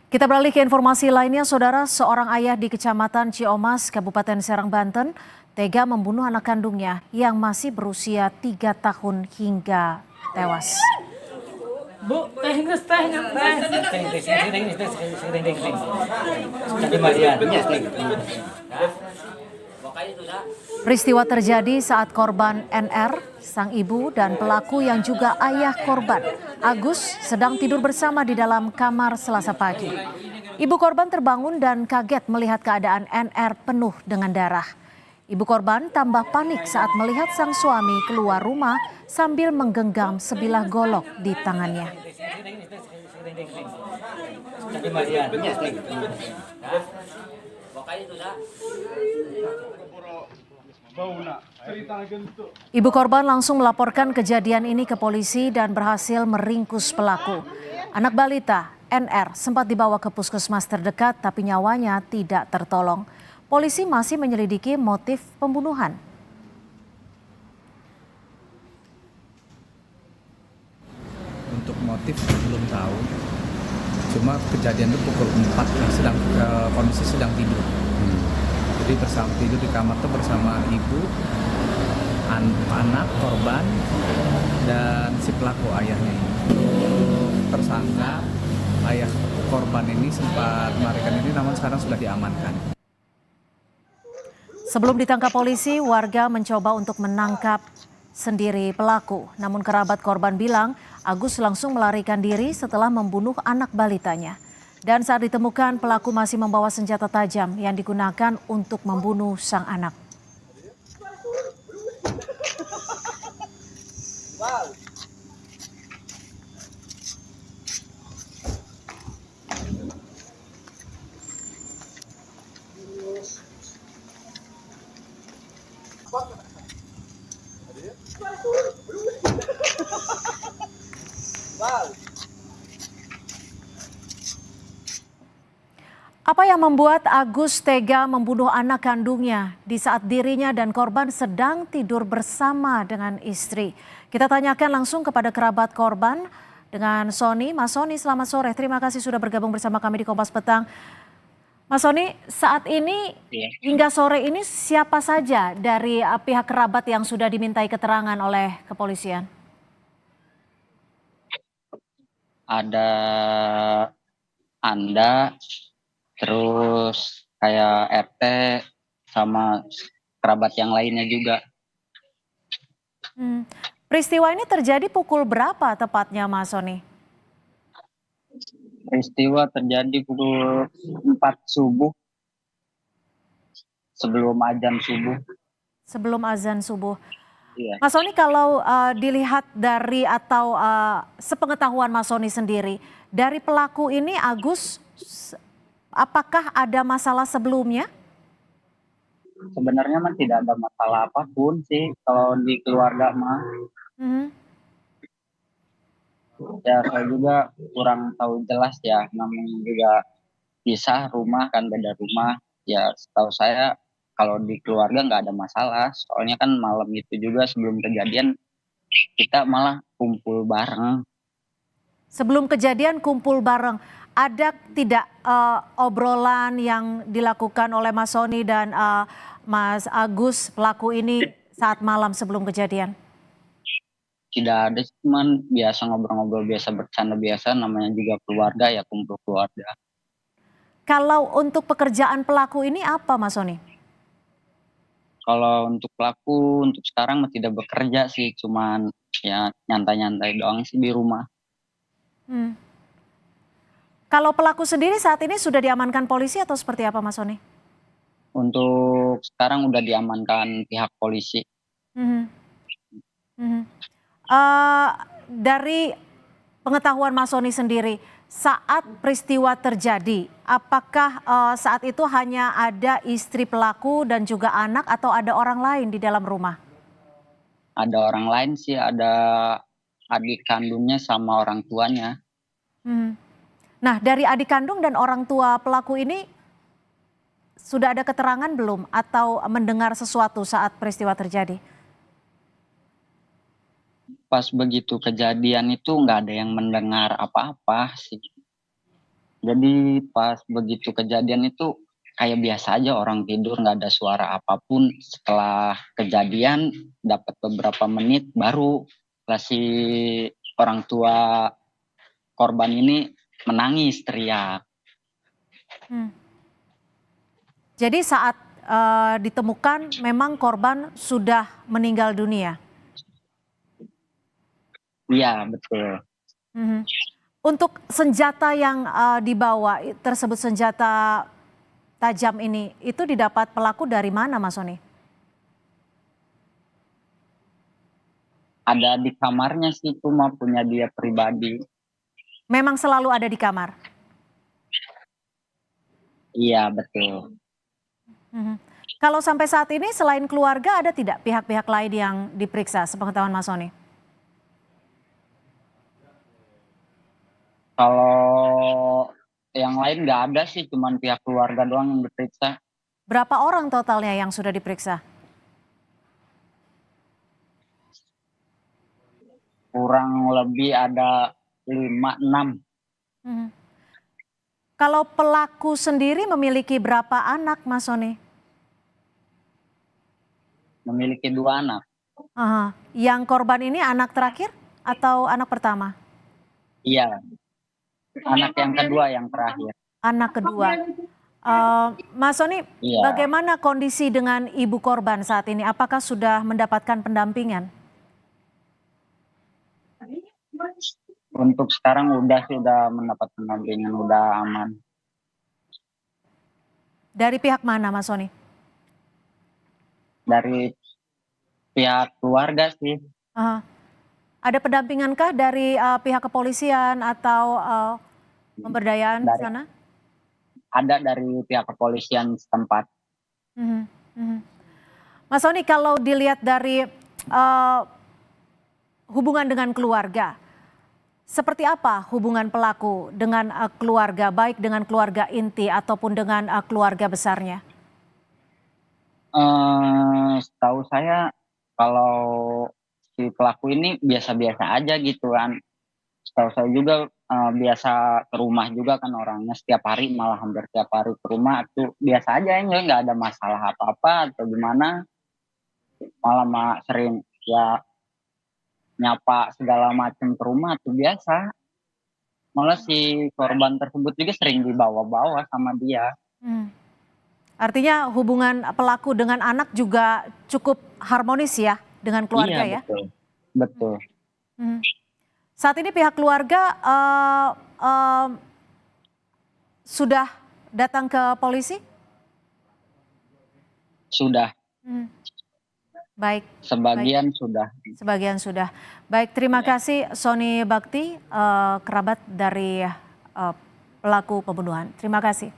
Kita beralih ke informasi lainnya, Saudara. Seorang ayah di Kecamatan Ciomas, Kabupaten Serang, Banten, tega membunuh anak kandungnya yang masih berusia 3 tahun hingga tewas. Bu, teknis. Peristiwa terjadi saat korban NR, sang ibu dan pelaku yang juga ayah korban, Agus, sedang tidur bersama di dalam kamar Selasa pagi. Ibu korban terbangun dan kaget melihat keadaan NR penuh dengan darah. Ibu korban tambah panik saat melihat sang suami keluar rumah sambil menggenggam sebilah golok di tangannya. Ibu korban langsung melaporkan kejadian ini ke polisi dan berhasil meringkus pelaku. Anak balita NR sempat dibawa ke puskesmas terdekat tapi nyawanya tidak tertolong. Polisi masih menyelidiki motif pembunuhan. Untuk motif belum tahu. Cuma kejadian itu pukul 4 kondisi sedang tidur. Jadi tidur di kamar itu bersama ibu, anak korban dan si pelaku ayahnya ini. Tersangka ayah korban ini sempat melarikan diri namun sekarang sudah diamankan. Sebelum ditangkap polisi, warga mencoba untuk menangkap sendiri pelaku. Namun kerabat korban bilang Agus langsung melarikan diri setelah membunuh anak balitanya. Dan saat ditemukan, pelaku masih membawa senjata tajam yang digunakan untuk membunuh sang anak. Apa yang membuat Agus tega membunuh anak kandungnya di saat dirinya dan korban sedang tidur bersama dengan istri? Kita tanyakan langsung kepada kerabat korban dengan Sony. Mas Sony, selamat sore. Terima kasih sudah bergabung bersama kami di Kompas Petang. Mas Sony, saat ini hingga sore ini siapa saja dari pihak kerabat yang sudah dimintai keterangan oleh kepolisian? Ada Anda, terus kayak RT sama kerabat yang lainnya juga. Peristiwa ini terjadi pukul berapa tepatnya, Mas Sony? Peristiwa terjadi pukul 4 subuh, sebelum azan subuh. Sebelum azan subuh. Iya. Mas Sony, kalau dilihat dari atau sepengetahuan Mas Sony sendiri, dari pelaku ini Agus, apakah ada masalah sebelumnya? Sebenarnya mah tidak ada masalah apapun sih kalau di keluarga mah. Ya saya juga kurang tahu jelas ya, namanya juga pisah rumah kan, beda rumah. Ya setahu saya kalau di keluarga nggak ada masalah, soalnya kan malam itu juga sebelum kejadian kita malah kumpul bareng. Sebelum kejadian kumpul bareng, ada tidak obrolan yang dilakukan oleh Mas Sony dan Mas Agus pelaku ini saat malam sebelum kejadian? Tidak ada, cuman biasa ngobrol-ngobrol biasa, bercanda biasa, namanya juga keluarga ya, kumpul keluarga. Kalau untuk pekerjaan pelaku ini apa, Mas Sony? Kalau untuk pelaku untuk sekarang tidak bekerja sih, cuman ya nyantai-nyantai doang sih di rumah. Kalau pelaku sendiri saat ini sudah diamankan polisi atau seperti apa, Mas Sony? Untuk sekarang udah diamankan pihak polisi. Dari pengetahuan Mas Sony sendiri, saat peristiwa terjadi, apakah saat itu hanya ada istri pelaku dan juga anak atau ada orang lain di dalam rumah? Ada orang lain sih, ada adik kandungnya sama orang tuanya. Nah, dari adik kandung dan orang tua pelaku ini sudah ada keterangan belum atau mendengar sesuatu saat peristiwa terjadi? Pas begitu kejadian itu nggak ada yang mendengar apa-apa sih. Jadi pas begitu kejadian itu kayak biasa aja orang tidur, nggak ada suara apapun. Setelah kejadian dapat beberapa menit baru si orang tua korban ini menangis teriak. Hmm. Jadi saat ditemukan memang korban sudah meninggal dunia. Iya betul. Mhm. Untuk senjata yang dibawa tersebut senjata tajam ini, itu didapat pelaku dari mana, Mas Soni? Ada di kamarnya sih, cuma punya dia pribadi. Memang selalu ada di kamar. Iya betul. Mhm. Kalau sampai saat ini selain keluarga ada tidak pihak-pihak lain yang diperiksa sepengetahuan Mas Soni? Kalau yang lain nggak ada sih, cuman pihak keluarga doang yang diperiksa. Berapa orang totalnya yang sudah diperiksa? Kurang lebih ada 5-6. Mhm. Kalau pelaku sendiri memiliki berapa anak, Mas Soni? Memiliki 2 anak. Aha. Yang korban ini anak terakhir atau anak pertama? Iya, anak yang kedua yang terakhir. Anak kedua. Mas Soni, Iya, bagaimana kondisi dengan ibu korban saat ini? Apakah sudah mendapatkan pendampingan? untuk sekarang sudah mendapat pendampingan, udah aman. Dari pihak mana, Mas Soni? Dari pihak keluarga sih, Aha. Ada pendampingankah dari pihak kepolisian atau pemberdayaan di dari sana? ada dari pihak kepolisian setempat. Mhm, mhm. Mas Soni, kalau dilihat dari eh, hubungan dengan keluarga, seperti apa hubungan pelaku dengan keluarga, baik dengan keluarga inti ataupun dengan keluarga besarnya? Setahu saya kalau si pelaku ini biasa-biasa aja gitu kan. Setahu saya juga biasa ke rumah juga kan orangnya setiap hari, malah hampir tiap hari ke rumah tuh biasa aja, ya nggak ada masalah apa-apa atau gimana. Malah sering ya nyapa segala macam ke rumah tuh biasa. Malah si korban tersebut juga sering dibawa-bawa sama dia. Hmm. Artinya hubungan pelaku dengan anak juga cukup harmonis ya dengan Iya keluarga ya? betul, betul. Hmm. Saat ini pihak keluarga sudah datang ke polisi? Sudah, Hmm. Baik, baik. sebagian sudah. Sebagian sudah. Baik, terima kasih Soni Bakti, kerabat dari pelaku pembunuhan. Terima kasih.